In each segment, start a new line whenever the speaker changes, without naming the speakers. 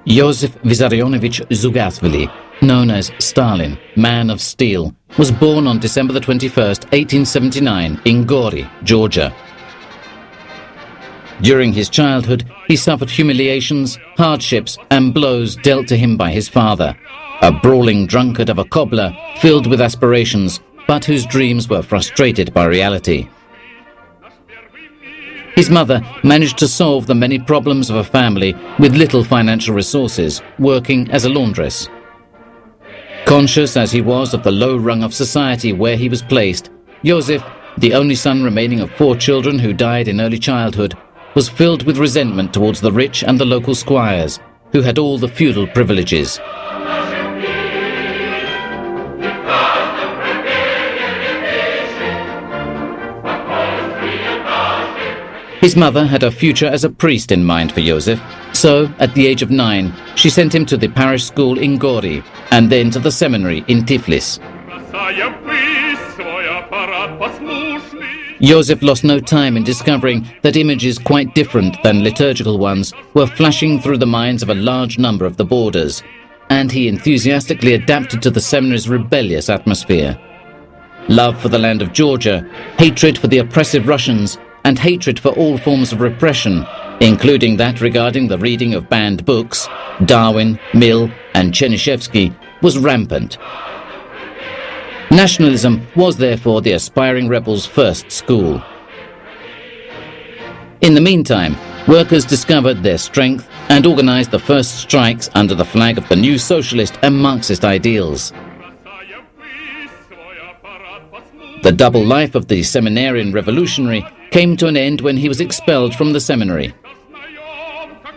Joseph Vissarionovich Zhugaishvili, known as Stalin, Man of Steel, was born on December the 21st, 1879 in Gori, Georgia. During his childhood, he suffered humiliations, hardships and blows dealt to him by his father, a brawling drunkard of a cobbler filled with aspirations, but whose dreams were frustrated by reality. His mother managed to solve the many problems of a family with little financial resources, working as a laundress. Conscious as he was of the low rung of society where he was placed, Joseph, the only son remaining of 4 children who died in early childhood, was filled with resentment towards the rich and the local squires, who had all the feudal privileges. His mother had a future as a priest in mind for Joseph, so, at the age of 9, she sent him to the parish school in Gori, and then to the seminary in Tiflis. Joseph lost no time in discovering that images quite different than liturgical ones were flashing through the minds of a large number of the boarders, and he enthusiastically adapted to the seminary's rebellious atmosphere. Love for the land of Georgia, hatred for the oppressive Russians, and hatred for all forms of repression, including that regarding the reading of banned books, Darwin, Mill, and Chernyshevsky, was rampant. Nationalism was therefore the aspiring rebels' first school. In the meantime, workers discovered their strength and organized the first strikes under the flag of the new socialist and Marxist ideals. The double life of the seminarian revolutionary came to an end when he was expelled from the seminary.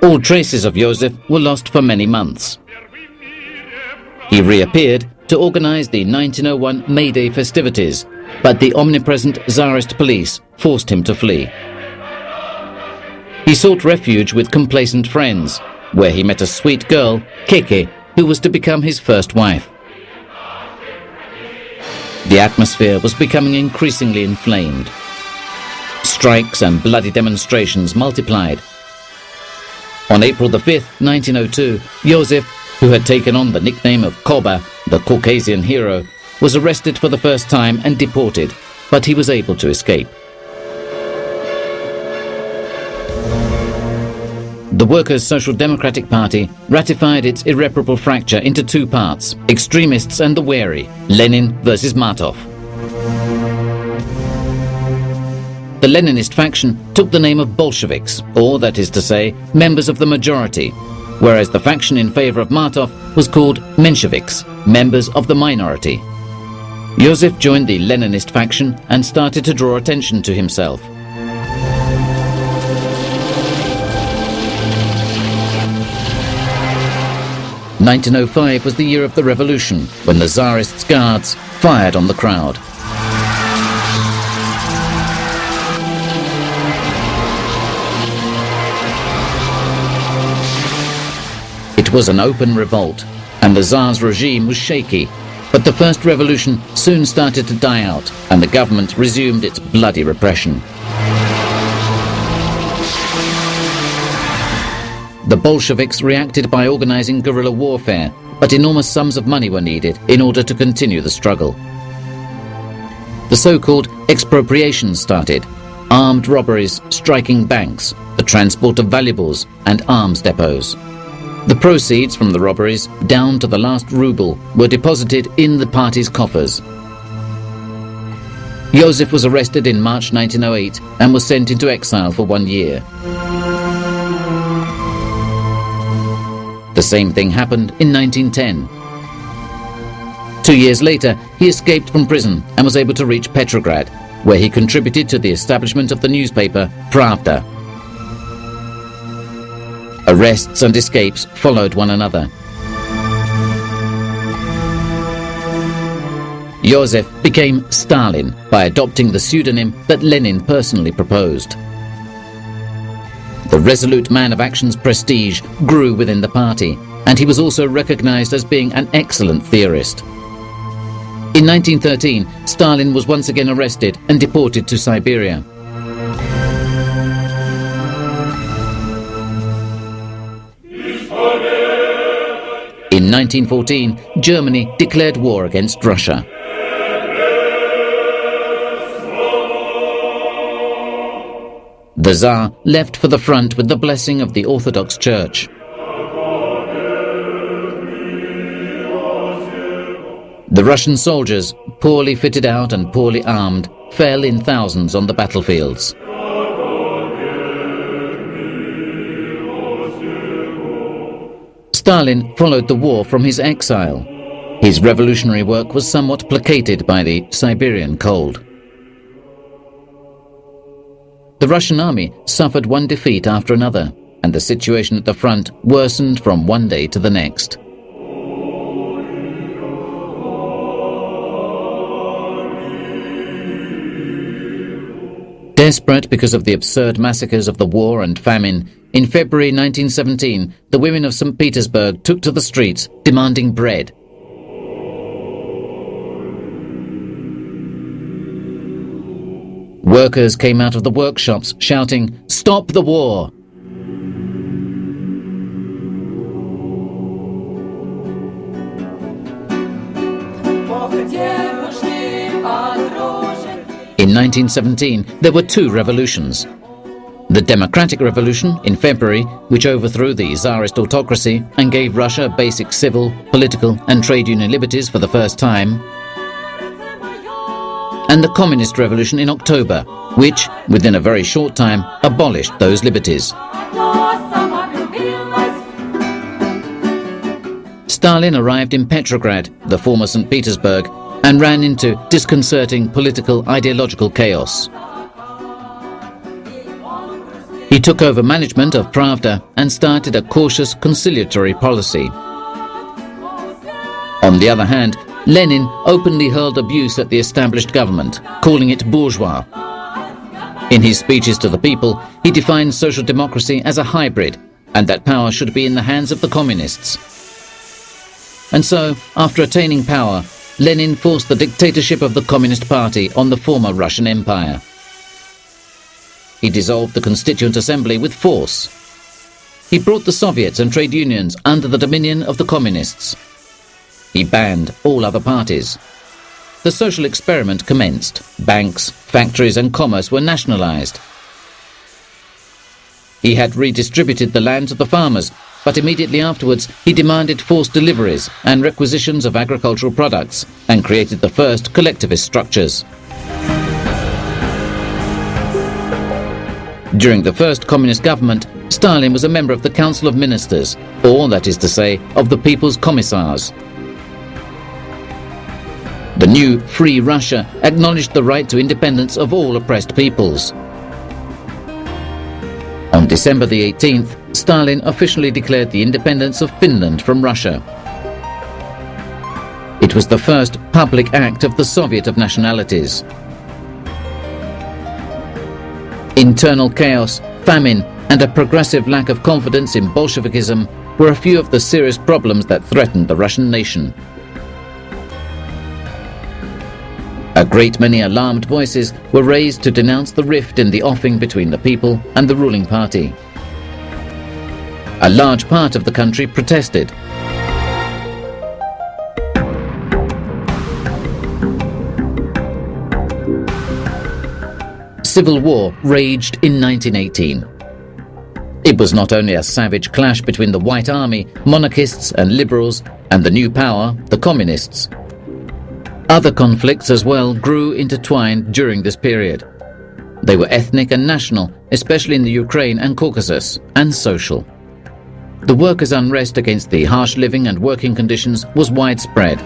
All traces of Joseph were lost for many months. He reappeared to organize the 1901 May Day festivities, but the omnipresent Tsarist police forced him to flee. He sought refuge with complacent friends, where he met a sweet girl, Keke, who was to become his first wife. The atmosphere was becoming increasingly inflamed. Strikes and bloody demonstrations multiplied. On April the 5th, 1902, Joseph, who had taken on the nickname of Koba, the Caucasian hero, was arrested for the first time and deported, but he was able to escape. The Workers' Social Democratic Party ratified its irreparable fracture into 2 parts, extremists and the wary, Lenin versus Martov. The Leninist faction took the name of Bolsheviks, or that is to say, members of the majority, whereas the faction in favor of Martov was called Mensheviks, members of the minority. Joseph joined the Leninist faction and started to draw attention to himself. "1905 was the year of the revolution, when the Tsarist guards fired on the crowd. It was an open revolt, and the Tsar's regime was shaky, but the first revolution soon started to die out, and the government resumed its bloody repression. The Bolsheviks reacted by organizing guerrilla warfare, but enormous sums of money were needed in order to continue the struggle. The so-called expropriations started, armed robberies striking banks, the transport of valuables, and arms depots. The proceeds from the robberies, down to the last ruble, were deposited in the party's coffers. Joseph was arrested in March 1908 and was sent into exile for 1 year. The same thing happened in 1910. 2 years later, he escaped from prison and was able to reach Petrograd, where he contributed to the establishment of the newspaper Pravda. Arrests and escapes followed one another. Joseph became Stalin by adopting the pseudonym that Lenin personally proposed. The resolute man of action's prestige grew within the party, and he was also recognized as being an excellent theorist. In 1913, Stalin was once again arrested and deported to Siberia.
Amen.
In 1914, Germany declared war against Russia. The Tsar left for the front with the blessing of the Orthodox Church. The Russian soldiers, poorly fitted out and poorly armed, fell in thousands on the battlefields. Stalin followed the war from his exile. His revolutionary work was somewhat placated by the Siberian cold. The Russian army suffered one defeat after another, and the situation at the front worsened from one day to the next. Desperate because of the absurd massacres of the war and famine, in February 1917, the women of St. Petersburg took to the streets demanding bread. Workers came out of the workshops shouting, "Stop the war!" In 1917, there were two revolutions. The Democratic Revolution in February, which overthrew the Tsarist autocracy and gave Russia basic civil, political and trade union liberties for the first time. And the Communist Revolution in October, which, within a very short time, abolished those liberties. Stalin arrived in Petrograd, the former St. Petersburg, and ran into disconcerting political ideological chaos. He took over management of Pravda and started a cautious conciliatory policy. On the other hand, Lenin openly hurled abuse at the established government, calling it bourgeois. In his speeches to the people, he defined social democracy as a hybrid, and that power should be in the hands of the communists. And so, after attaining power, Lenin forced the dictatorship of the Communist Party on the former Russian Empire. He dissolved the Constituent Assembly with force. He brought the Soviets and trade unions under the dominion of the Communists. He banned all other parties. The social experiment commenced. Banks, factories and commerce were nationalized. He had redistributed the land to the farmers, but immediately afterwards he demanded forced deliveries and requisitions of agricultural products and created the first collectivist structures. During the first communist government, Stalin was a member of the Council of Ministers, or, that is to say, of the People's Commissars. The new Free Russia acknowledged the right to independence of all oppressed peoples. On December the 18th, Stalin officially declared the independence of Finland from Russia. It was the first public act of the Soviet of nationalities. Internal chaos, famine, and a progressive lack of confidence in Bolshevikism were a few of the serious problems that threatened the Russian nation. A great many alarmed voices were raised to denounce the rift in the offing between the people and the ruling party. A large part of the country protested. Civil war raged in 1918. It was not only a savage clash between the White Army, monarchists and liberals, and the new power, the communists. Other conflicts as well grew intertwined during this period. They were ethnic and national, especially in the Ukraine and Caucasus, and social. The workers' unrest against the harsh living and working conditions was widespread.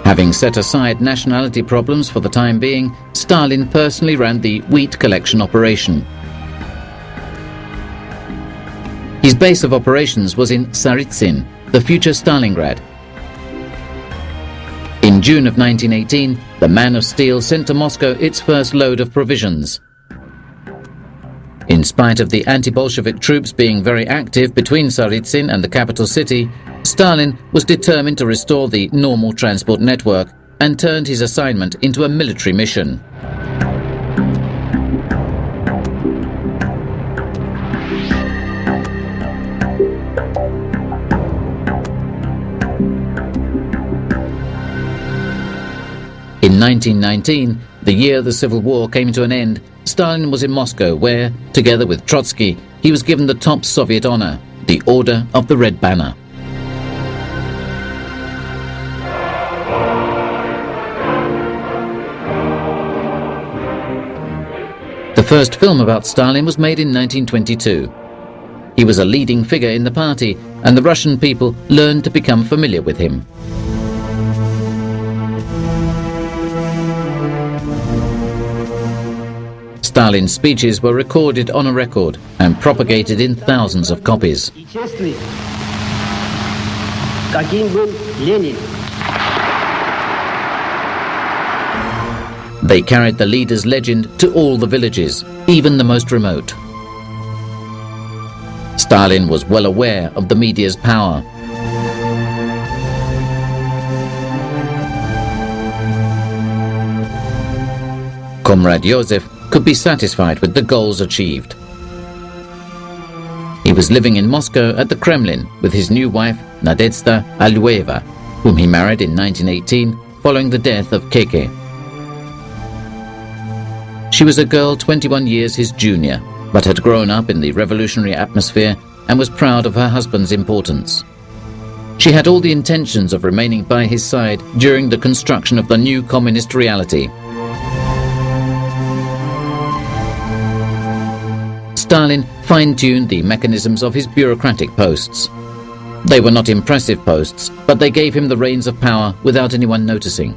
Having set aside nationality problems for the time being, Stalin personally ran the wheat collection operation. His base of operations was in Tsaritsyn, the future Stalingrad. In June of 1918, the Man of Steel sent to Moscow its first load of provisions. In spite of the anti-Bolshevik troops being very active between Tsaritsyn and the capital city, Stalin was determined to restore the normal transport network and turned his assignment into a military mission. In 1919, the year the Civil War came to an end, Stalin was in Moscow where, together with Trotsky, he was given the top Soviet honor, the Order of the Red Banner. The first film about Stalin was made in 1922. He was a leading figure in the party, and the Russian people learned to become familiar with him. Stalin's speeches were recorded on a record and propagated in thousands of copies. They carried the leader's legend to all the villages, even the most remote. Stalin was well aware of the media's power. Comrade Joseph could be satisfied with the goals achieved. He was living in Moscow at the Kremlin with his new wife, Nadezhda Alyueva, whom he married in 1918 following the death of Keke. She was a girl 21 years his junior, but had grown up in the revolutionary atmosphere and was proud of her husband's importance. She had all the intentions of remaining by his side during the construction of the new communist reality. Stalin fine-tuned the mechanisms of his bureaucratic posts. They were not impressive posts, but they gave him the reins of power without anyone noticing.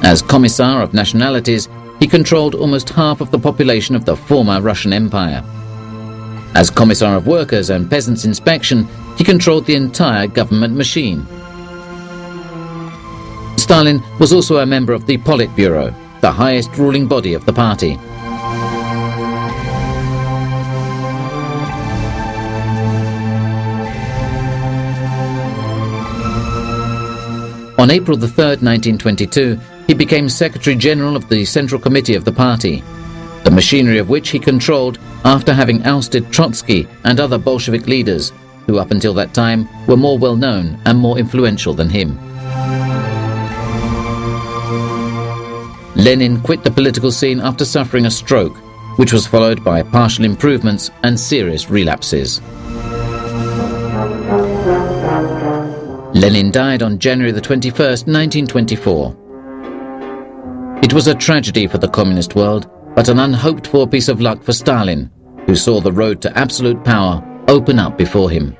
As Commissar of Nationalities, he controlled almost half of the population of the former Russian Empire. As Commissar of Workers and Peasants' Inspection, he controlled the entire government machine. Stalin was also a member of the Politburo, the highest ruling body of the party. On April 3, 1922, he became Secretary General of the Central Committee of the party, the machinery of which he controlled after having ousted Trotsky and other Bolshevik leaders, who up until that time were more well-known and more influential than him. Lenin quit the political scene after suffering a stroke, which was followed by partial improvements and serious relapses. Lenin died on January 21, 1924. It was a tragedy for the communist world, but an unhoped-for piece of luck for Stalin, who saw the road to absolute power open up before him.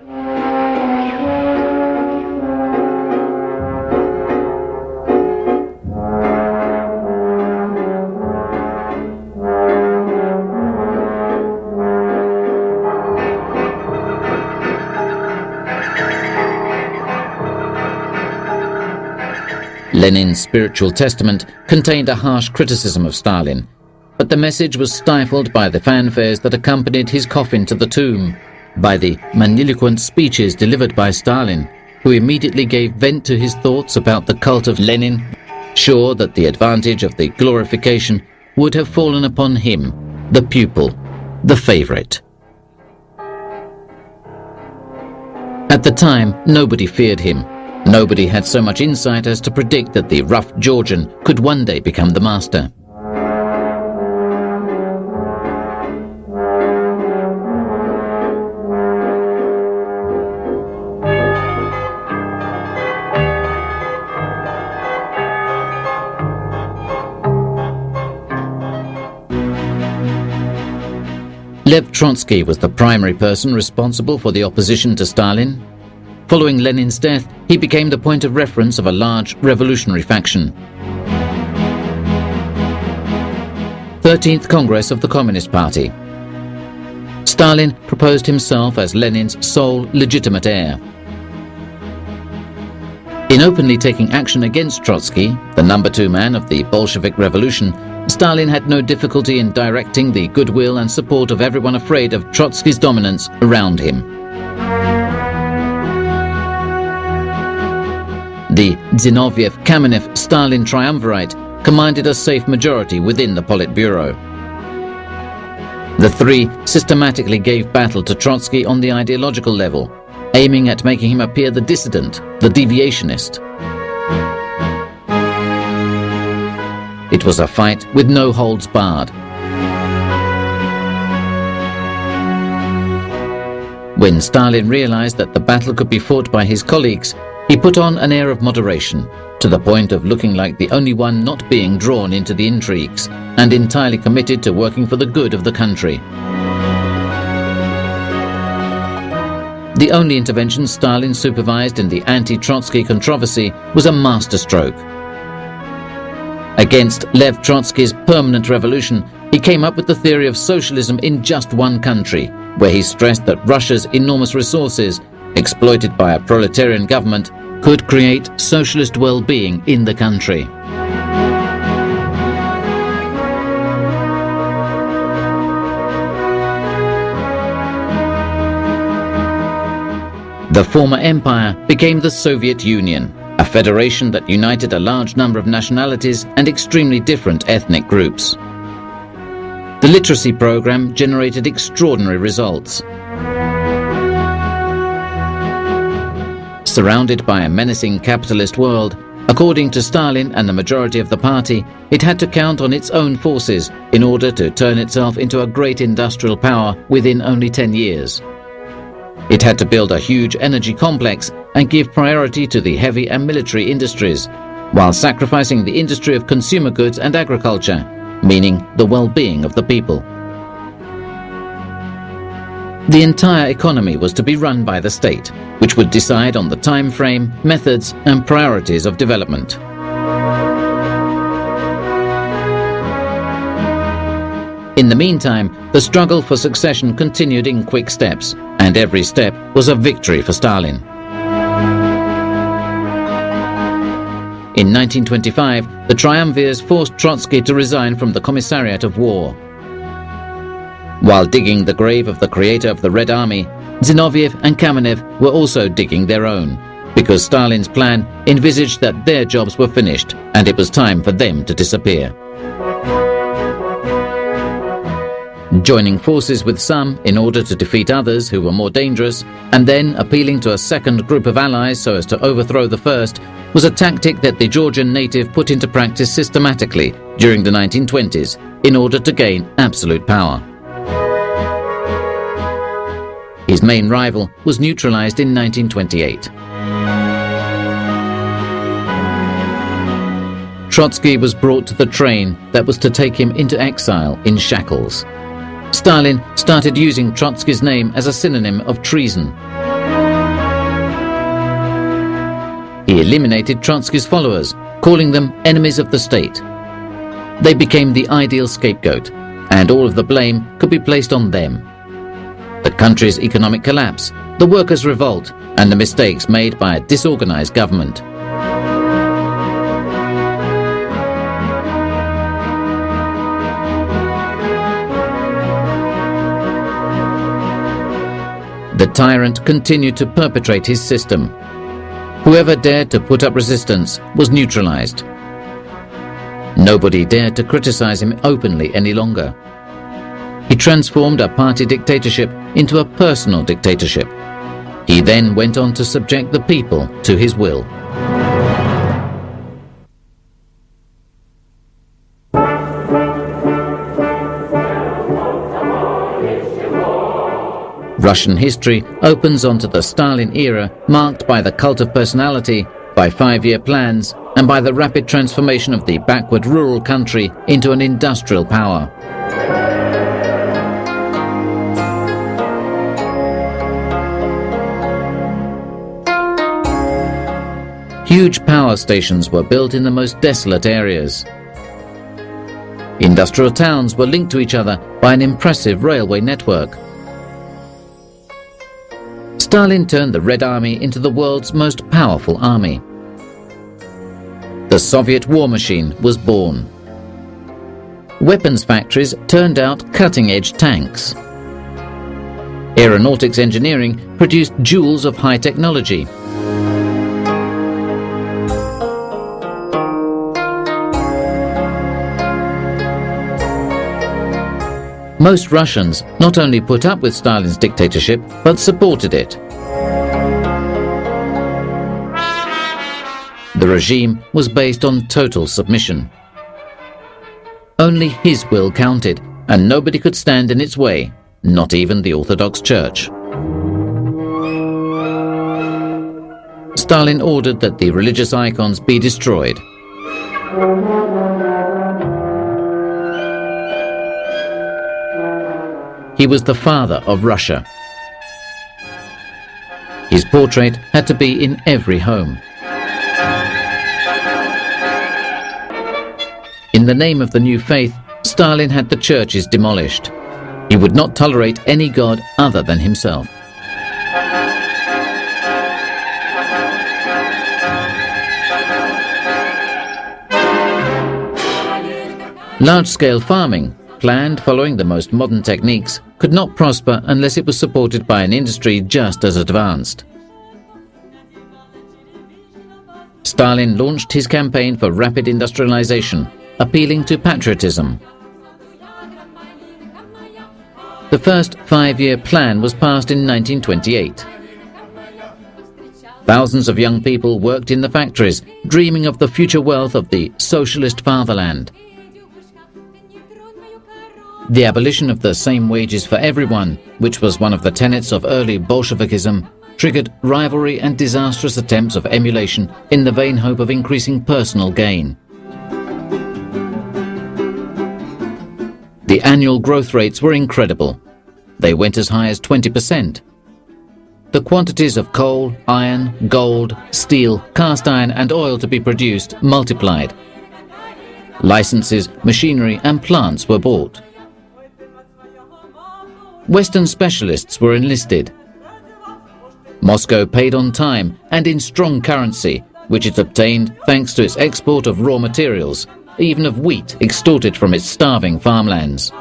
Lenin's spiritual testament contained a harsh criticism of Stalin, but the message was stifled by the fanfares that accompanied his coffin to the tomb, by the magniloquent speeches delivered by Stalin, who immediately gave vent to his thoughts about the cult of Lenin, sure that the advantage of the glorification would have fallen upon him, the pupil, the favorite. At the time, nobody feared him. Nobody had so much insight as to predict that the rough Georgian could one day become the master. Lev Trotsky was the primary person responsible for the opposition to Stalin. Following Lenin's death, he became the point of reference of a large revolutionary faction. 13th Congress of the Communist Party. Stalin proposed himself as Lenin's sole legitimate heir. In openly taking action against Trotsky, the number 2 man of the Bolshevik Revolution, Stalin had no difficulty in directing the goodwill and support of everyone afraid of Trotsky's dominance around him. The Zinoviev-Kamenev-Stalin triumvirate commanded a safe majority within the Politburo. The three systematically gave battle to Trotsky on the ideological level, aiming at making him appear the dissident, the deviationist. It was a fight with no holds barred. When Stalin realized that the battle could be fought by his colleagues, he put on an air of moderation, to the point of looking like the only one not being drawn into the intrigues and entirely committed to working for the good of the country. The only intervention Stalin supervised in the anti-Trotsky controversy was a masterstroke. Against Lev Trotsky's permanent revolution, he came up with the theory of socialism in just one country, where he stressed that Russia's enormous resources, exploited by a proletarian government, could create socialist well-being in the country. The former empire became the Soviet Union, a federation that united a large number of nationalities and extremely different ethnic groups. The literacy program generated extraordinary results. Surrounded by a menacing capitalist world, according to Stalin and the majority of the party, it had to count on its own forces in order to turn itself into a great industrial power within only 10 years. It had to build a huge energy complex and give priority to the heavy and military industries, while sacrificing the industry of consumer goods and agriculture, meaning the well-being of the people. The entire economy was to be run by the state, which would decide on the time frame, methods, and priorities of development. In the meantime, the struggle for succession continued in quick steps, and every step was a victory for Stalin. In 1925, the triumvirs forced Trotsky to resign from the Commissariat of War. While digging the grave of the creator of the Red Army, Zinoviev and Kamenev were also digging their own, because Stalin's plan envisaged that their jobs were finished and it was time for them to disappear. Joining forces with some in order to defeat others who were more dangerous, and then appealing to a second group of allies so as to overthrow the first, was a tactic that the Georgian native put into practice systematically during the 1920s in order to gain absolute power. His main rival was neutralized in 1928. Trotsky was brought to the train that was to take him into exile in shackles. Stalin started using Trotsky's name as a synonym of treason. He eliminated Trotsky's followers, calling them enemies of the state. They became the ideal scapegoat, and all of the blame could be placed on them. The country's economic collapse, the workers' revolt, and the mistakes made by a disorganized government. The tyrant continued to perpetrate his system. Whoever dared to put up resistance was neutralized. Nobody dared to criticize him openly any longer. He transformed a party dictatorship into a personal dictatorship. He then went on to subject the people to his will. Russian history opens onto the Stalin era, marked by the cult of personality, by 5-year plans, and by the rapid transformation of the backward rural country into an industrial power. Huge power stations were built in the most desolate areas. Industrial towns were linked to each other by an impressive railway network. Stalin turned the Red Army into the world's most powerful army. The Soviet war machine was born. Weapons factories turned out cutting-edge tanks. Aeronautics engineering produced jewels of high technology. Most Russians not only put up with Stalin's dictatorship, but supported it. The regime was based on total submission. Only his will counted, and nobody could stand in its way, not even the Orthodox Church. Stalin ordered that the religious icons be destroyed. He was the father of Russia. His portrait had to be in every home. In the name of the new faith, Stalin had the churches demolished. He would not tolerate any god other than himself. Large-scale farming, planned following the most modern techniques, could not prosper unless it was supported by an industry just as advanced. Stalin launched his campaign for rapid industrialization, appealing to patriotism. The first 5-year plan was passed in 1928. Thousands of young people worked in the factories, dreaming of the future wealth of the socialist fatherland. The abolition of the same wages for everyone, which was one of the tenets of early Bolshevikism, triggered rivalry and disastrous attempts of emulation in the vain hope of increasing personal gain. The annual growth rates were incredible. They went as high as 20%. The quantities of coal, iron, gold, steel, cast iron and oil to be produced multiplied. Licenses, machinery and plants were bought. Western specialists were enlisted. Moscow paid on time and in strong currency, which it obtained thanks to its export of raw materials, even of wheat extorted from its starving farmlands.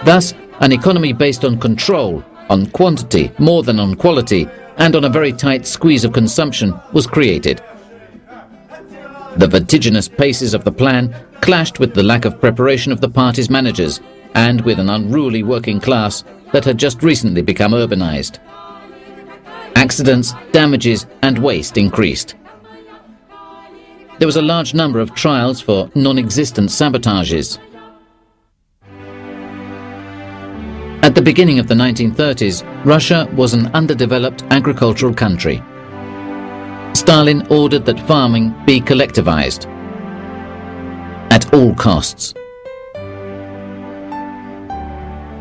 Thus, an economy based on control, on quantity more than on quality, and on a very tight squeeze of consumption was created. The vertiginous paces of the plan clashed with the lack of preparation of the party's managers and with an unruly working class that had just recently become urbanized. Accidents, damages and waste increased. There was a large number of trials for non-existent sabotages. At the beginning of the 1930s, Russia was an underdeveloped agricultural country. Stalin ordered that farming be collectivized at all costs.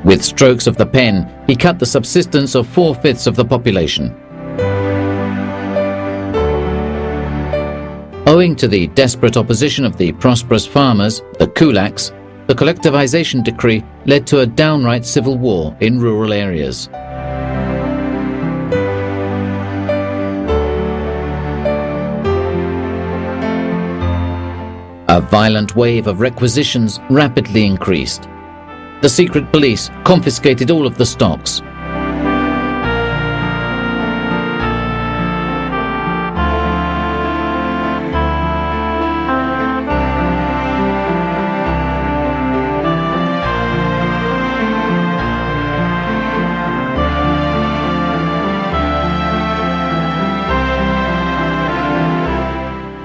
With strokes of the pen, he cut the subsistence of 4/5 of the population. Owing to the desperate opposition of the prosperous farmers, the kulaks, the collectivization decree led to a downright civil war in rural areas. A violent wave of requisitions rapidly increased. The secret police confiscated all of the stocks.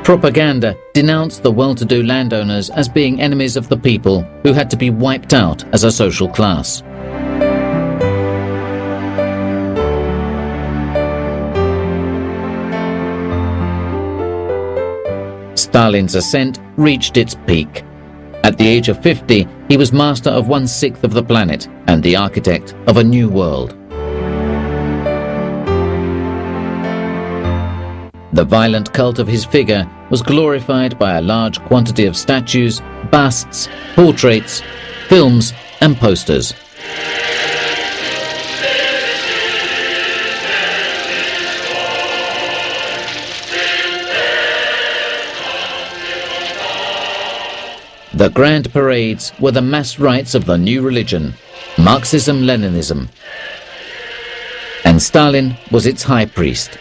Propaganda denounced the well-to-do landowners as being enemies of the people who had to be wiped out as a social class. Stalin's ascent reached its peak. At the age of 50, he was master of 1/6 of the planet and the architect of a new world. The violent cult of his figure was glorified by a large quantity of statues, busts, portraits, films and posters. The grand parades were the mass rites of the new religion, Marxism-Leninism. And Stalin was its high priest.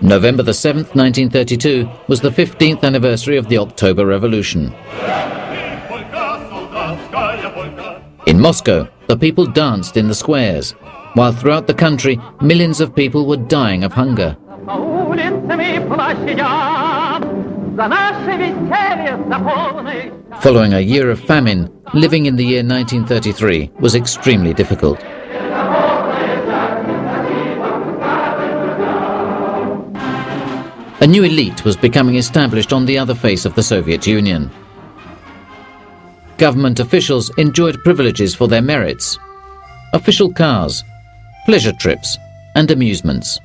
November the 7th, 1932, was the 15th anniversary of the October Revolution. In Moscow, the people danced in the squares, while throughout the country, millions of people were dying of hunger. Following a year of famine, living in the year 1933 was extremely difficult. A new elite was becoming established on the other face of the Soviet Union. Government officials enjoyed privileges for their merits: official cars, pleasure trips, and amusements.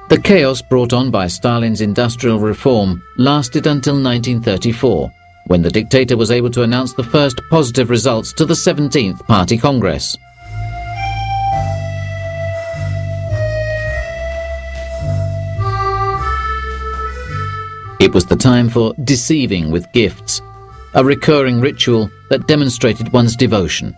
The chaos brought on by Stalin's industrial reform lasted until 1934, when the dictator was able to announce the first positive results to the 17th Party Congress. It was the time for deceiving with gifts, a recurring ritual that demonstrated one's devotion.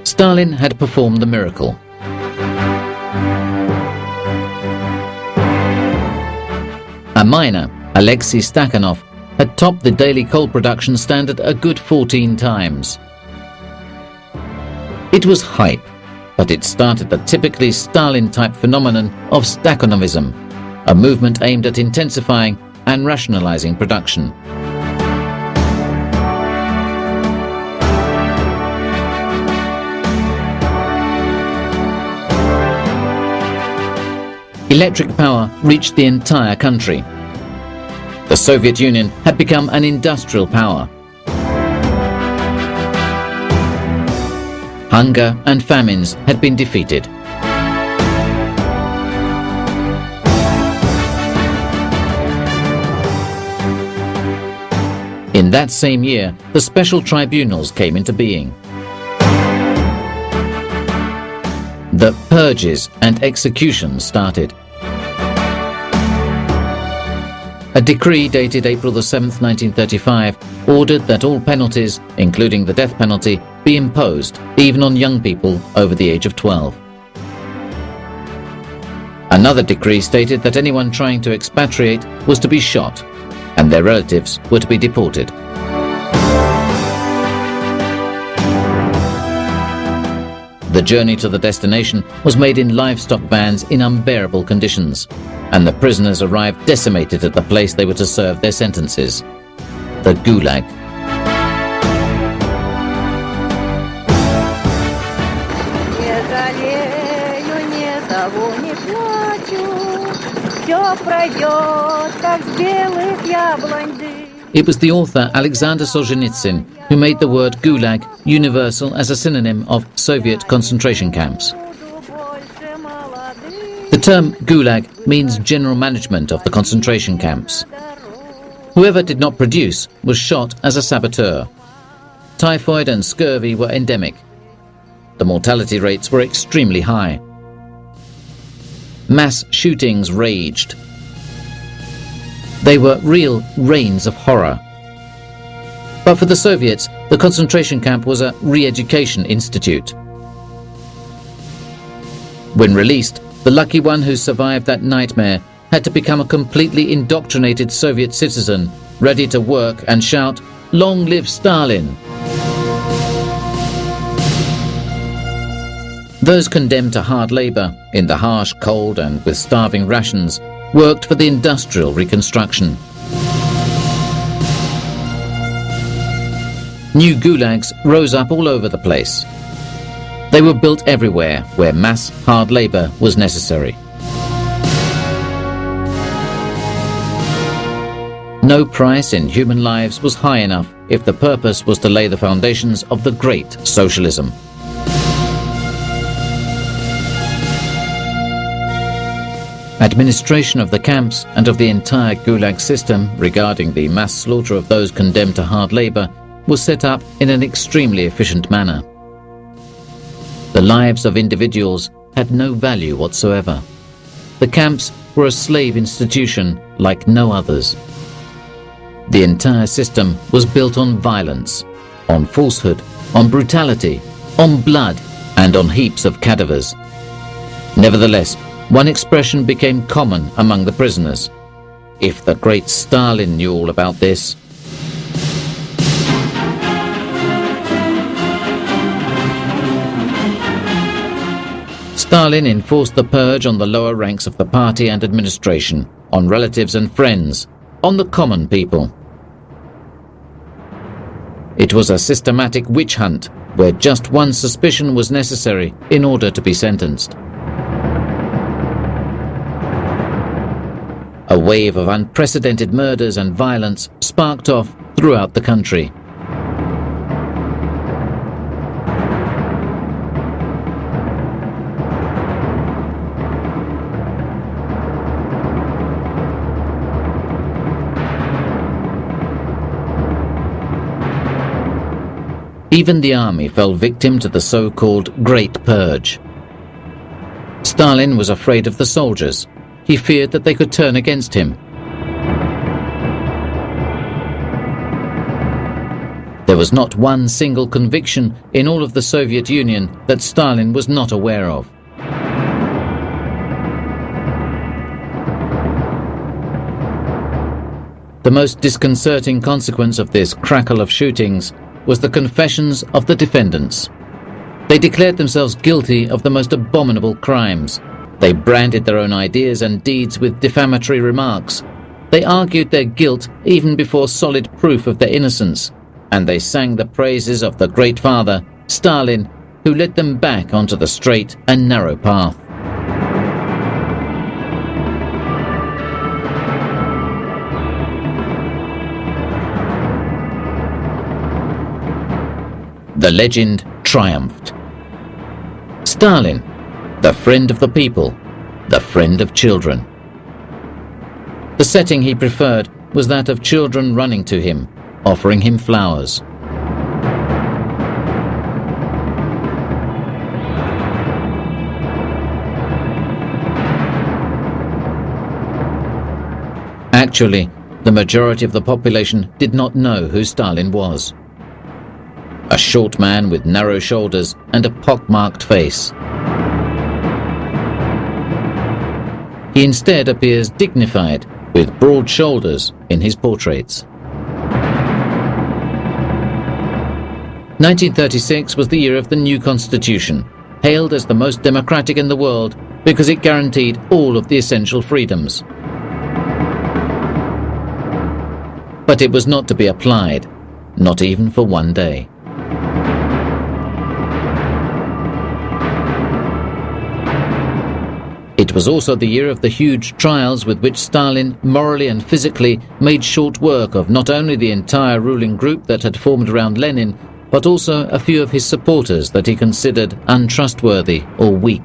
Stalin had performed the miracle. A miner, Alexei Stakhanov, had topped the daily coal production standard a good 14 times. It was hype, but it started the typically Stalin-type phenomenon of Stakhanovism, a movement aimed at intensifying and rationalizing production. Electric power reached the entire country. The Soviet Union had become an industrial power. Hunger and famines had been defeated. In that same year, the special tribunals came into being. The purges and executions started. A decree dated April the 7th, 1935, ordered that all penalties, including the death penalty, be imposed, even on young people over the age of 12. Another decree stated that anyone trying to expatriate was to be shot, and their relatives were to be deported. The journey to the destination was made in livestock vans in unbearable conditions, and the prisoners arrived decimated at the place they were to serve their sentences, the Gulag. It was the author Alexander Solzhenitsyn who made the word Gulag universal as a synonym of Soviet concentration camps. The term Gulag means general management of the concentration camps. Whoever did not produce was shot as a saboteur. Typhoid and scurvy were endemic. The mortality rates were extremely high. Mass shootings raged. They were real reigns of horror. But for the Soviets, the concentration camp was a re-education institute. When released, the lucky one who survived that nightmare had to become a completely indoctrinated Soviet citizen, ready to work and shout, "Long live Stalin!" Those condemned to hard labor, in the harsh cold and with starving rations, worked for the industrial reconstruction. New gulags rose up all over the place. They were built everywhere where mass hard labor was necessary. No price in human lives was high enough if the purpose was to lay the foundations of the great socialism. Administration of the camps and of the entire Gulag system regarding the mass slaughter of those condemned to hard labor was set up in an extremely efficient manner. The lives of individuals had no value whatsoever. The camps were a slave institution like no others. The entire system was built on violence, on falsehood, on brutality, on blood, and on heaps of cadavers. Nevertheless, one expression became common among the prisoners. If the great Stalin knew all about this. Stalin enforced the purge on the lower ranks of the party and administration, on relatives and friends, on the common people. It was a systematic witch hunt where just one suspicion was necessary in order to be sentenced. A wave of unprecedented murders and violence sparked off throughout the country. Even the army fell victim to the so-called Great Purge. Stalin was afraid of the soldiers. He feared that they could turn against him. There was not one single conviction in all of the Soviet Union that Stalin was not aware of. The most disconcerting consequence of this crackle of shootings was the confessions of the defendants. They declared themselves guilty of the most abominable crimes. They branded their own ideas and deeds with defamatory remarks. They argued their guilt even before solid proof of their innocence, and they sang the praises of the Great Father, Stalin, who led them back onto the straight and narrow path. The legend triumphed. Stalin, the friend of the people, the friend of children. The setting he preferred was that of children running to him, offering him flowers. Actually, the majority of the population did not know who Stalin was. A short man with narrow shoulders and a pockmarked face. He instead appears dignified, with broad shoulders in his portraits. 1936 was the year of the new constitution, hailed as the most democratic in the world because it guaranteed all of the essential freedoms. But it was not to be applied, not even for one day. It was also the year of the huge trials with which Stalin, morally and physically, made short work of not only the entire ruling group that had formed around Lenin, but also a few of his supporters that he considered untrustworthy or weak.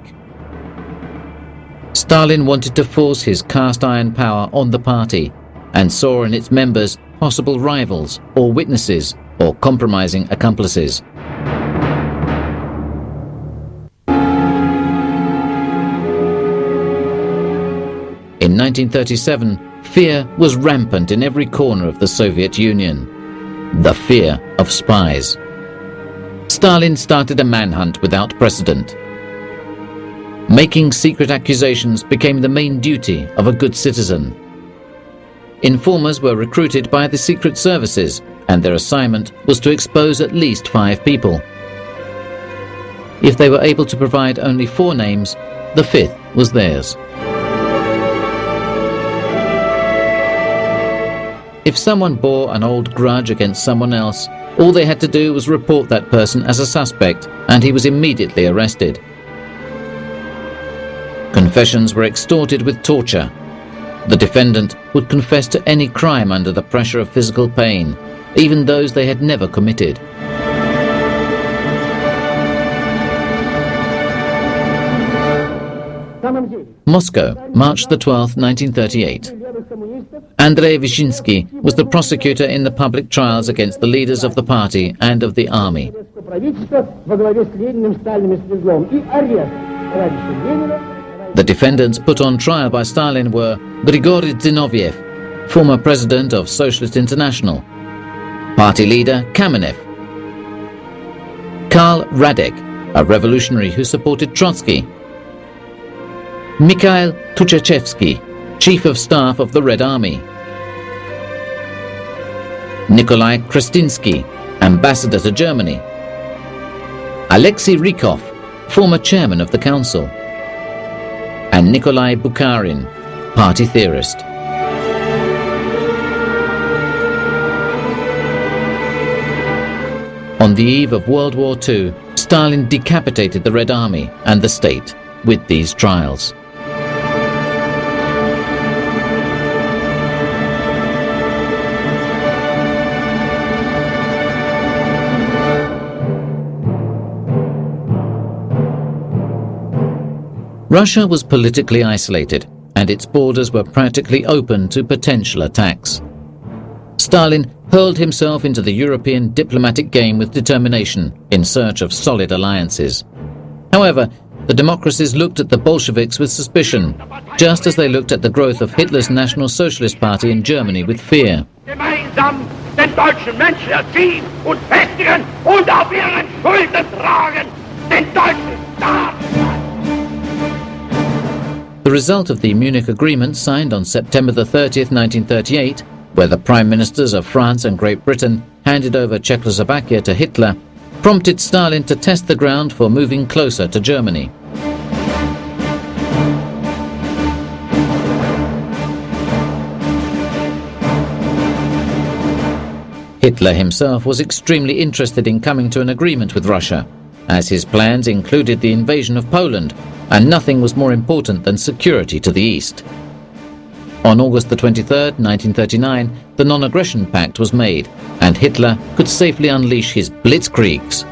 Stalin wanted to force his cast-iron power on the party, and saw in its members possible rivals or witnesses or compromising accomplices. In 1937, fear was rampant in every corner of the Soviet Union. The fear of spies. Stalin started a manhunt without precedent. Making secret accusations became the main duty of a good citizen. Informers were recruited by the secret services, and their assignment was to expose at least 5 people. If they were able to provide only 4 names, the 5th was theirs. If someone bore an old grudge against someone else, all they had to do was report that person as a suspect, and he was immediately arrested. Confessions were extorted with torture. The defendant would confess to any crime under the pressure of physical pain, even those they had never committed. Moscow, March the 12th, 1938. Andrei Vyshinsky was the prosecutor in the public trials against the leaders of the party and of the army. The defendants put on trial by Stalin were Grigory Zinoviev, former president of Socialist International, party leader Kamenev, Karl Radek, a revolutionary who supported Trotsky, Mikhail Tuchachevsky, chief of staff of the Red Army, Nikolai Krestinsky, ambassador to Germany, Alexei Rykov, former chairman of the council, and Nikolai Bukharin, party theorist. On the eve of World War II, Stalin decapitated the Red Army and the state with these trials. Russia was politically isolated, and its borders were practically open to potential attacks. Stalin hurled himself into the European diplomatic game with determination in search of solid alliances. However, the democracies looked at the Bolsheviks with suspicion, just as they looked at the growth of Hitler's National Socialist Party in Germany with fear.
Gemeinsam den deutschen Menschen erziehen und festigen und auf ihren Schultern tragen den deutschen Staat.
The result of the Munich Agreement, signed on September the 30th, 1938, where the Prime Ministers of France and Great Britain handed over Czechoslovakia to Hitler, prompted Stalin to test the ground for moving closer to Germany. Hitler himself was extremely interested in coming to an agreement with Russia, as his plans included the invasion of Poland, and nothing was more important than security to the east. On August the 23rd, 1939, the Non-Aggression Pact was made, and Hitler could safely unleash his blitzkriegs.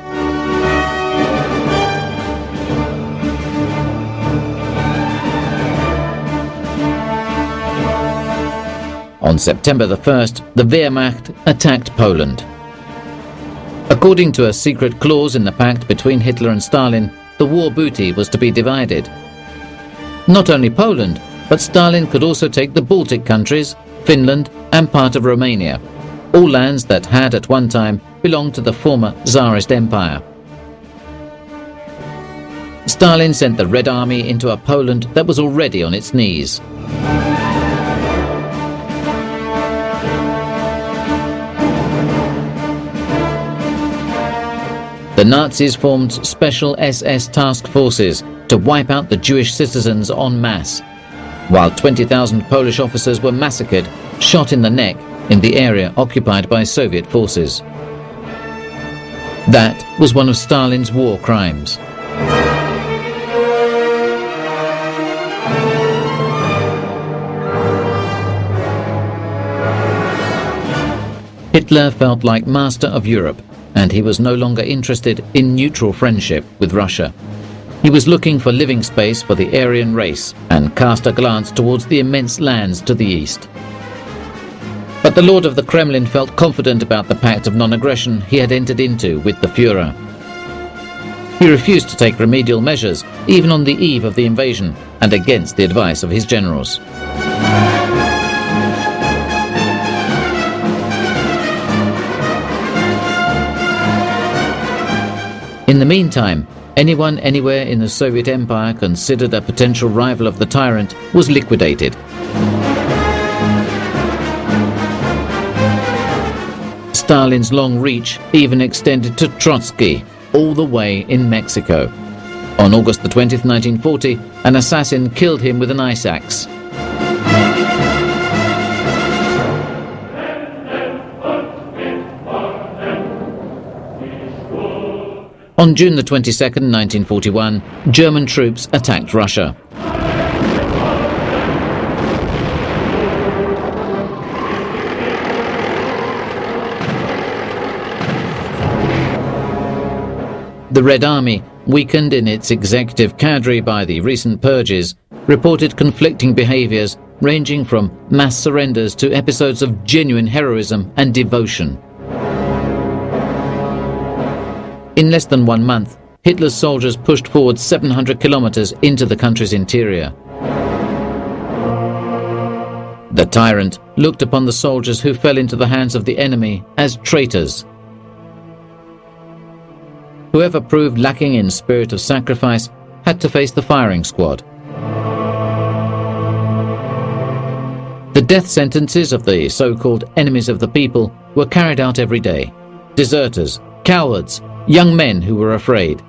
On September the 1st, the Wehrmacht attacked Poland. According to a secret clause in the pact between Hitler and Stalin, the war booty was to be divided. Not only Poland, but Stalin could also take the Baltic countries, Finland, and part of Romania, all lands that had at one time belonged to the former Tsarist Empire. Stalin sent the Red Army into a Poland that was already on its knees. The Nazis formed special SS task forces to wipe out the Jewish citizens en masse, while 20,000 Polish officers were massacred, shot in the neck, in the area occupied by Soviet forces. That was one of Stalin's war crimes. Hitler felt like master of Europe, and he was no longer interested in neutral friendship with Russia. He was looking for living space for the Aryan race and cast a glance towards the immense lands to the east. But the Lord of the Kremlin felt confident about the pact of non-aggression he had entered into with the Führer. He refused to take remedial measures, even on the eve of the invasion, and against the advice of his generals. In the meantime, anyone anywhere in the Soviet Empire considered a potential rival of the tyrant was liquidated. Stalin's long reach even extended to Trotsky, all the way in Mexico. On August the 20th, 1940, an assassin killed him with an ice axe. On June the 22nd, 1941, German troops attacked Russia. The Red Army, weakened in its executive cadre by the recent purges, reported conflicting behaviors ranging from mass surrenders to episodes of genuine heroism and devotion. In less than 1 month, Hitler's soldiers pushed forward 700 kilometers into the country's interior. The tyrant looked upon the soldiers who fell into the hands of the enemy as traitors. Whoever proved lacking in spirit of sacrifice had to face the firing squad. The death sentences of the so-called enemies of the people were carried out every day. Deserters, cowards, young men who were afraid.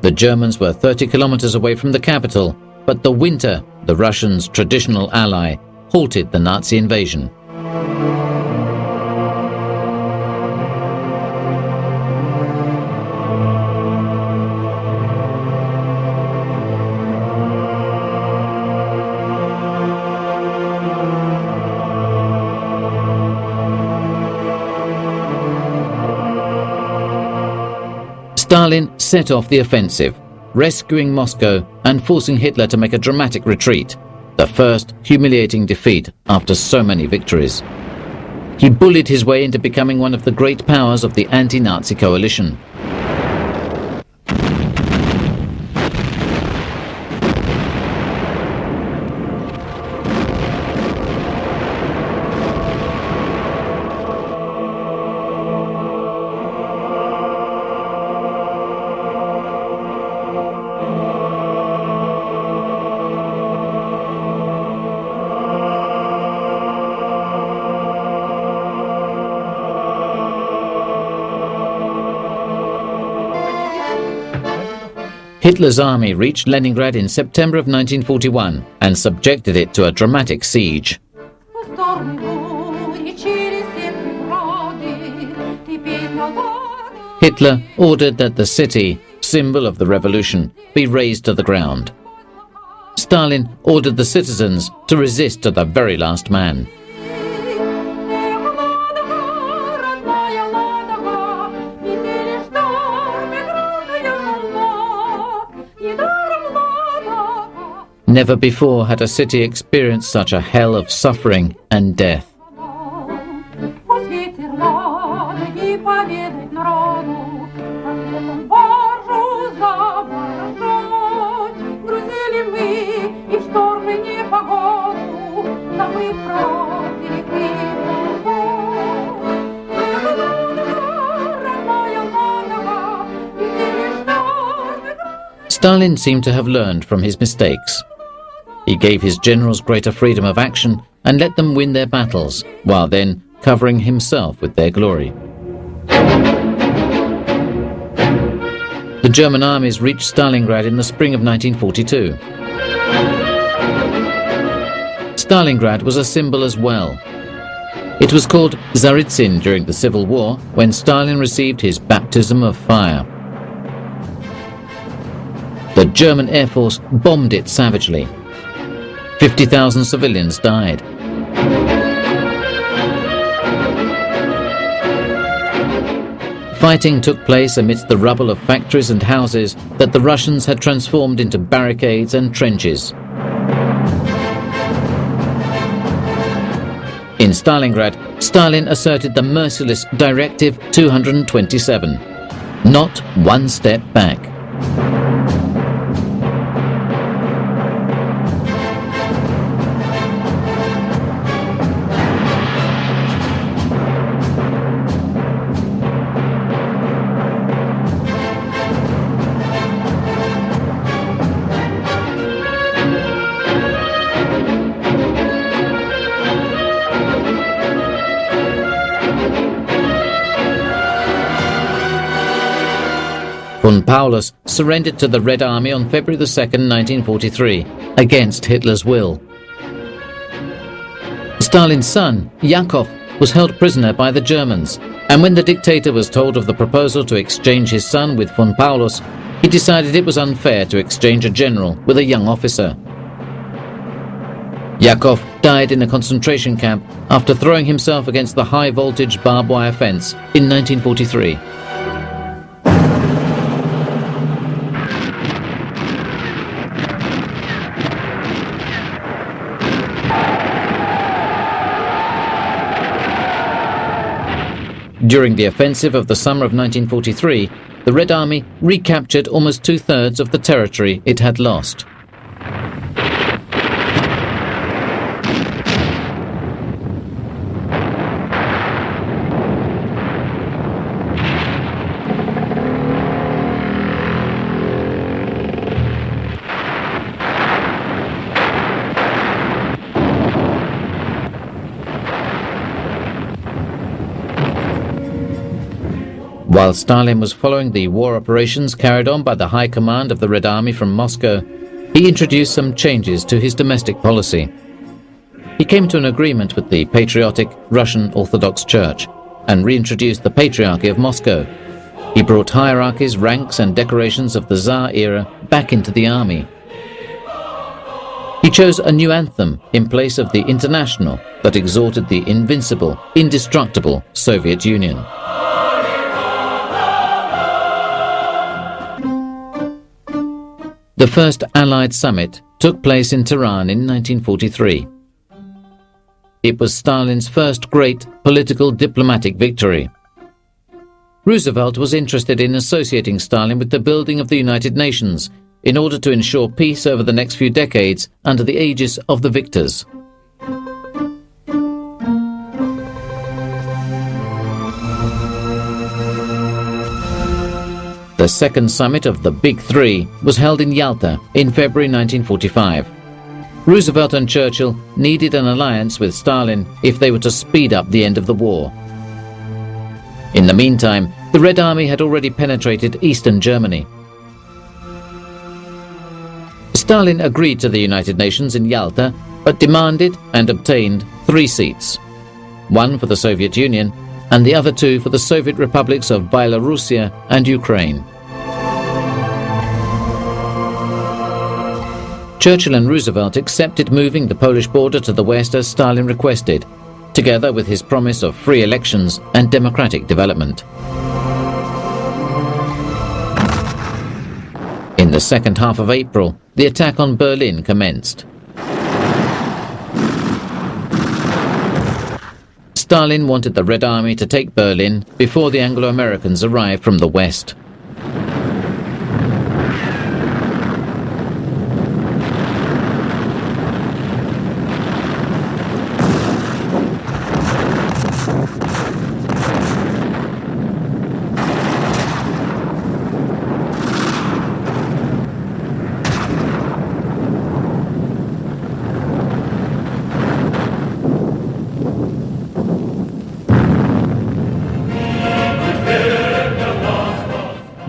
The Germans were 30 kilometers away from the capital, but the winter, the Russians' traditional ally, halted the Nazi invasion. Stalin set off the offensive, rescuing Moscow and forcing Hitler to make a dramatic retreat, the first humiliating defeat after so many victories. He bullied his way into becoming one of the great powers of the anti-Nazi coalition. Hitler's army reached Leningrad in September of 1941 and subjected it to a dramatic siege. Hitler ordered that the city, symbol of the revolution, be razed to the ground. Stalin ordered the citizens to resist to the very last man. Never before had a city experienced such a hell of suffering and death. Stalin seemed to have learned from his mistakes. He gave his generals greater freedom of action and let them win their battles, while then covering himself with their glory. The German armies reached Stalingrad in the spring of 1942. Stalingrad was a symbol as well. It was called Tsaritsyn during the Civil War, when Stalin received his baptism of fire. The German Air Force bombed it savagely. 50,000 civilians died. Fighting took place amidst the rubble of factories and houses that the Russians had transformed into barricades and trenches. In Stalingrad, Stalin asserted the merciless Directive 227, not one step back. Von Paulus surrendered to the Red Army on February 2, 1943, against Hitler's will. Stalin's son, Yakov, was held prisoner by the Germans, and when the dictator was told of the proposal to exchange his son with von Paulus, he decided it was unfair to exchange a general with a young officer. Yakov died in a concentration camp after throwing himself against the high-voltage barbed wire fence in 1943. During the offensive of the summer of 1943, the Red Army recaptured almost two-thirds of the territory it had lost. While Stalin was following the war operations carried on by the High Command of the Red Army from Moscow, he introduced some changes to his domestic policy. He came to an agreement with the patriotic Russian Orthodox Church and reintroduced the Patriarchy of Moscow. He brought hierarchies, ranks and decorations of the Tsar era back into the army. He chose a new anthem in place of the International that exalted the invincible, indestructible Soviet Union. The first Allied summit took place in Tehran in 1943. It was Stalin's first great political diplomatic victory. Roosevelt was interested in associating Stalin with the building of the United Nations in order to ensure peace over the next few decades under the aegis of the victors. The second summit of the Big Three was held in Yalta in February 1945. Roosevelt and Churchill needed an alliance with Stalin if they were to speed up the end of the war. In the meantime, the Red Army had already penetrated eastern Germany. Stalin agreed to the United Nations in Yalta, but demanded and obtained 3 seats, one for the Soviet Union and the other 2 for the Soviet republics of Belarusia and Ukraine. Churchill and Roosevelt accepted moving the Polish border to the west as Stalin requested, together with his promise of free elections and democratic development. In the second half of April, the attack on Berlin commenced. Stalin wanted the Red Army to take Berlin before the Anglo-Americans arrived from the west.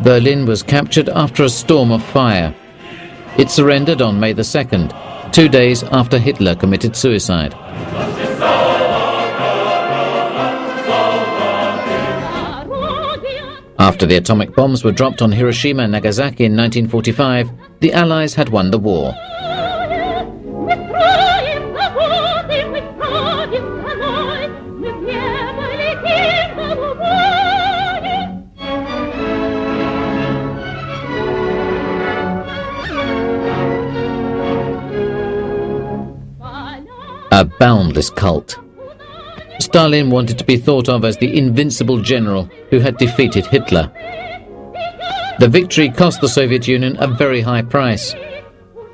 Berlin was captured after a storm of fire. It surrendered on May the 2nd, 2 days after Hitler committed suicide. After the atomic bombs were dropped on Hiroshima and Nagasaki in 1945, the Allies had won the war. A boundless cult. Stalin wanted to be thought of as the invincible general who had defeated Hitler. The victory cost the Soviet Union a very high price.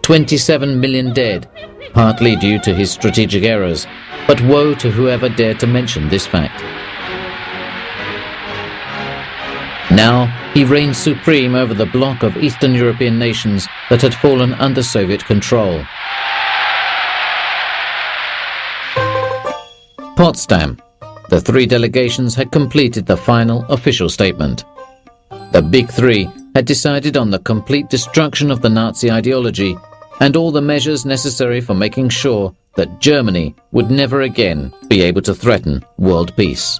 27 million dead, partly due to his strategic errors, but woe to whoever dared to mention this fact. Now he reigned supreme over the bloc of Eastern European nations that had fallen under Soviet control. Potsdam. The 3 delegations had completed the final official statement. The Big Three had decided on the complete destruction of the Nazi ideology and all the measures necessary for making sure that Germany would never again be able to threaten world peace.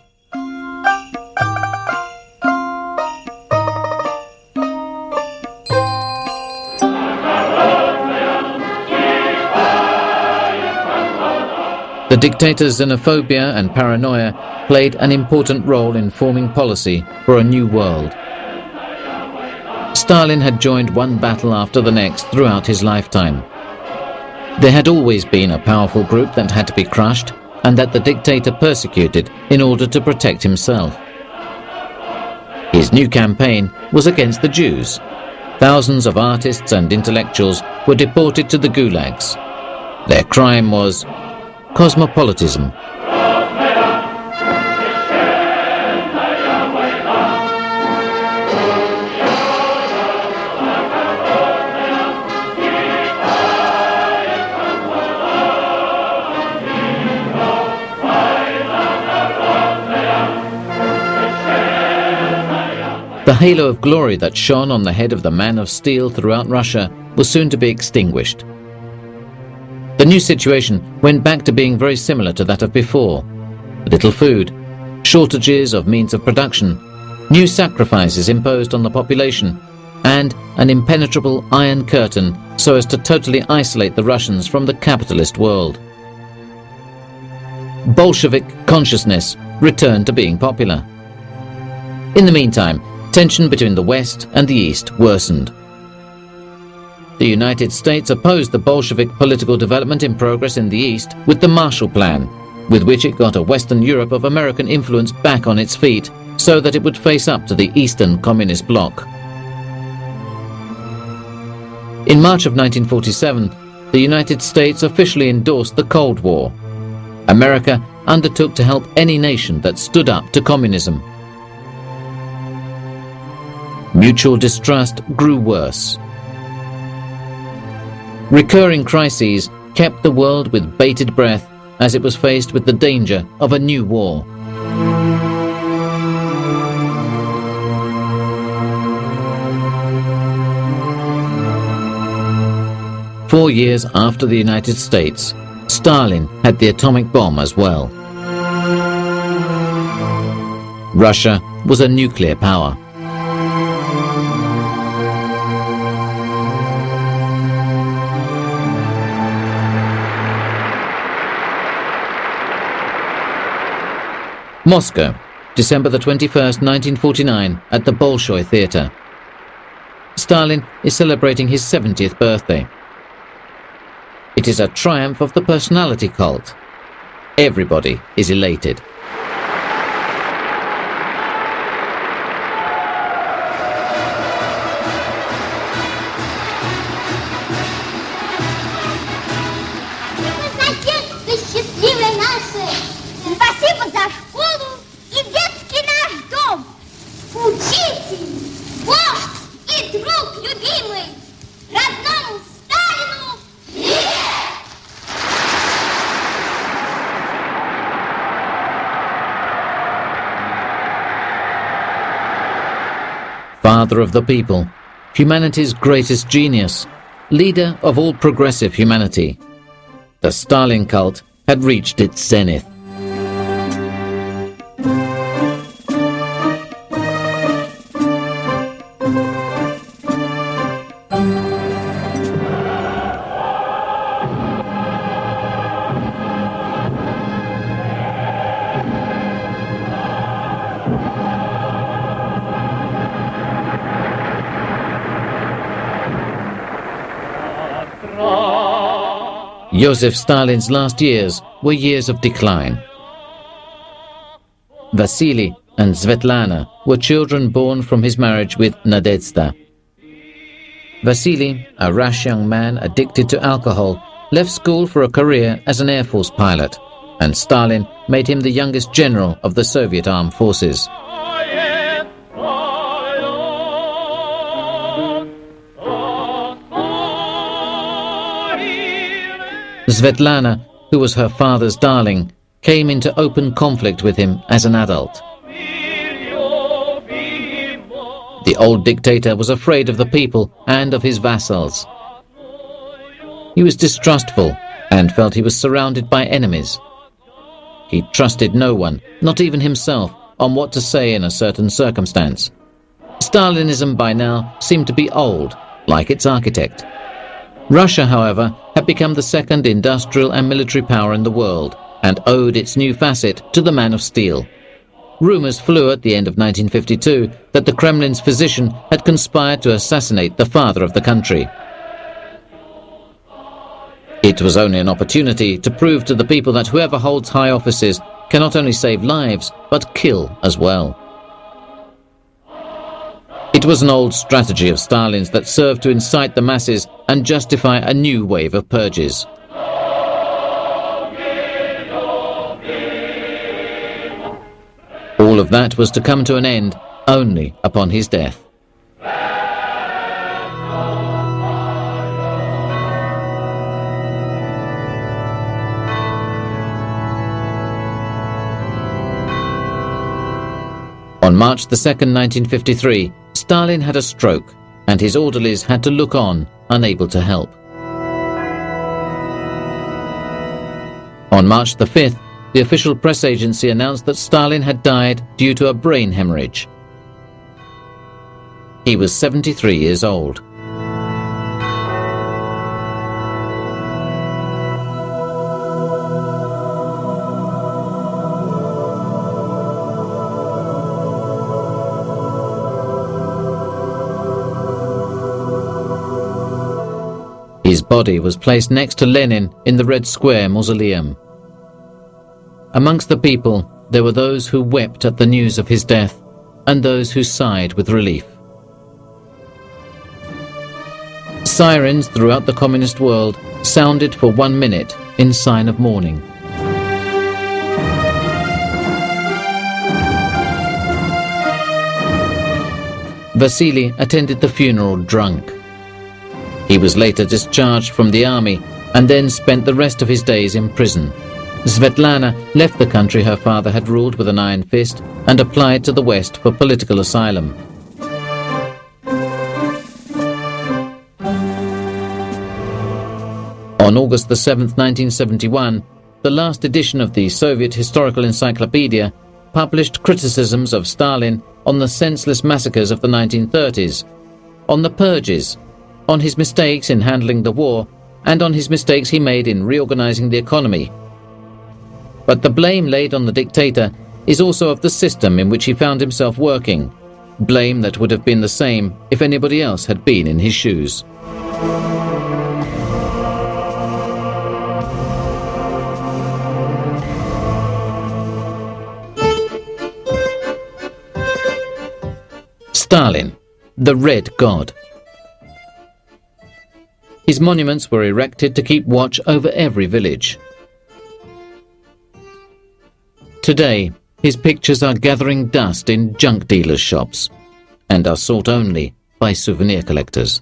The dictator's xenophobia and paranoia played an important role in forming policy for a new world. Stalin had joined one battle after the next throughout his lifetime. There had always been a powerful group that had to be crushed and that the dictator persecuted in order to protect himself. His new campaign was against the Jews. Thousands of artists and intellectuals were deported to the gulags. Their crime was cosmopolitanism. The halo of glory that shone on the head of the man of steel throughout Russia was soon to be extinguished. The new situation went back to being very similar to that of before. Little food, shortages of means of production, new sacrifices imposed on the population, and an impenetrable iron curtain so as to totally isolate the Russians from the capitalist world. Bolshevik consciousness returned to being popular. In the meantime, tension between the West and the East worsened. The United States opposed the Bolshevik political development in progress in the East with the Marshall Plan, with which it got a Western Europe of American influence back on its feet so that it would face up to the Eastern Communist bloc. In March of 1947, the United States officially endorsed the Cold War. America undertook to help any nation that stood up to communism. Mutual distrust grew worse. Recurring crises kept the world with bated breath as it was faced with the danger of a new war. Four years after the United States, Stalin had the atomic bomb as well. Russia was a nuclear power. Moscow, December the 21st, 1949, at the Bolshoi Theatre. Stalin is celebrating his 70th birthday. It is a triumph of the personality cult. Everybody is elated. Father of the people, humanity's greatest genius, leader of all progressive humanity. The Stalin cult had reached its zenith. Joseph Stalin's last years were years of decline. Vasily and Svetlana were children born from his marriage with Nadezhda. Vasily, a rash young man addicted to alcohol, left school for a career as an Air Force pilot, and Stalin made him the youngest general of the Soviet armed forces. Svetlana, who was her father's darling, came into open conflict with him as an adult. The old dictator was afraid of the people and of his vassals. He was distrustful and felt he was surrounded by enemies. He trusted no one, not even himself, on what to say in a certain circumstance. Stalinism by now seemed to be old, like its architect. Russia, however, had become the second industrial and military power in the world, and owed its new facet to the Man of Steel. Rumours flew at the end of 1952 that the Kremlin's physician had conspired to assassinate the father of the country. It was only an opportunity to prove to the people that whoever holds high offices can not only save lives, but kill as well. It was an old strategy of Stalin's that served to incite the masses and justify a new wave of purges. All of that was to come to an end only upon his death. On March 2nd, 1953, Stalin had a stroke, and his orderlies had to look on, unable to help. On March 5th, the official press agency announced that Stalin had died due to a brain hemorrhage. He was 73 years old. His body was placed next to Lenin in the Red Square mausoleum. Amongst the people, there were those who wept at the news of his death and those who sighed with relief. Sirens throughout the communist world sounded for 1 minute in sign of mourning. Vasily attended the funeral drunk. He was later discharged from the army and then spent the rest of his days in prison. Svetlana left the country her father had ruled with an iron fist and applied to the West for political asylum. On August 7, 1971, the last edition of the Soviet Historical Encyclopedia published criticisms of Stalin on the senseless massacres of the 1930s, on the purges, on his mistakes in handling the war, and on his mistakes he made in reorganizing the economy. But the blame laid on the dictator is also of the system in which he found himself working, blame that would have been the same if anybody else had been in his shoes. Stalin, the Red God. His monuments were erected to keep watch over every village. Today, his pictures are gathering dust in junk dealers' shops and are sought only by souvenir collectors.